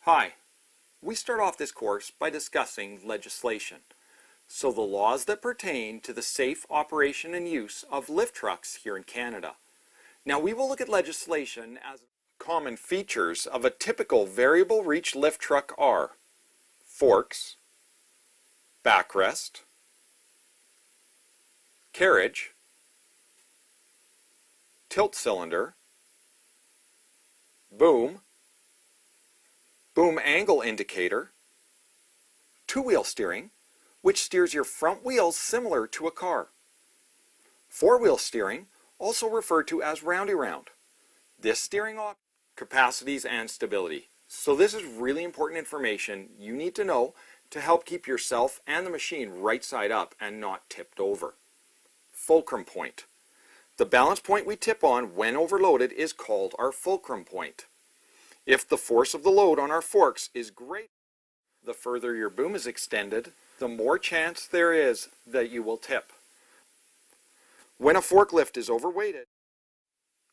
Hi, we start off this course by discussing legislation. So the laws that pertain to the safe operation and use of lift trucks here in Canada. Now we will look at legislation as common features of a typical variable reach lift truck are forks, backrest, carriage, tilt cylinder, boom, boom angle indicator, two-wheel steering, which steers your front wheels similar to a car. Four-wheel steering, also referred to as roundy-round. This steering option, capacities and stability. So this is really important information you need to know to help keep yourself and the machine right side up and not tipped over. Fulcrum point. The balance point we tip on when overloaded is called our fulcrum point. If the force of the load on our forks is great, the further your boom is extended, the more chance there is that you will tip. When a forklift is overweighted,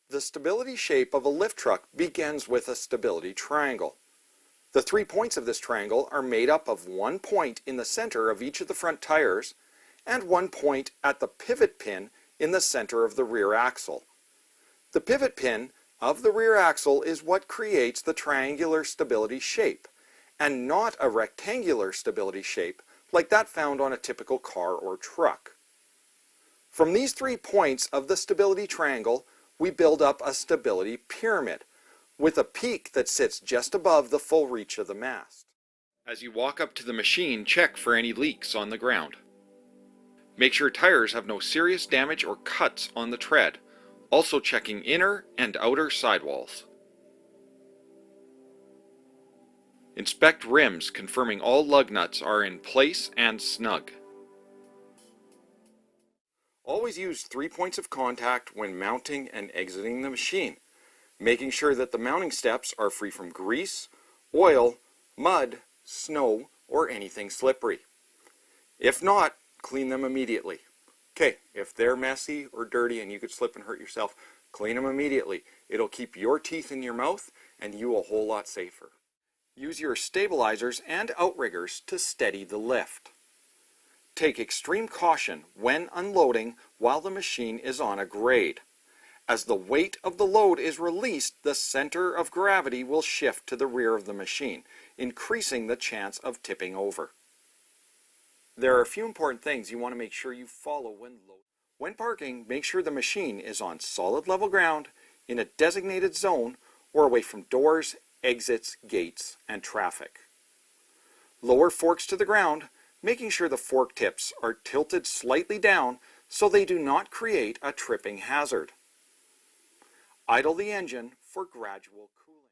the stability shape of a lift truck begins with a stability triangle. The 3 points of this triangle are made up of 1 point in the center of each of the front tires and 1 point at the pivot pin in the center of the rear axle. The pivot pin of the rear axle is what creates the triangular stability shape, and not a rectangular stability shape like that found on a typical car or truck. From these 3 points of the stability triangle, we build up a stability pyramid, with a peak that sits just above the full reach of the mast. As you walk up to the machine, check for any leaks on the ground. Make sure tires have no serious damage or cuts on the tread, also checking inner and outer sidewalls. Inspect rims, confirming all lug nuts are in place and snug. Always use 3 points of contact when mounting and exiting the machine, making sure that the mounting steps are free from grease, oil, mud, snow, or anything slippery. If not, clean them immediately. Okay, if they're messy or dirty and you could slip and hurt yourself, clean them immediately. It'll keep your teeth in your mouth and you a whole lot safer. Use your stabilizers and outriggers to steady the lift. Take extreme caution when unloading while the machine is on a grade. As the weight of the load is released, the center of gravity will shift to the rear of the machine, increasing the chance of tipping over. There are a few important things you want to make sure you follow when loading. When parking, make sure the machine is on solid level ground, in a designated zone, or away from doors, exits, gates, and traffic. Lower forks to the ground, making sure the fork tips are tilted slightly down so they do not create a tripping hazard. Idle the engine for gradual cooling.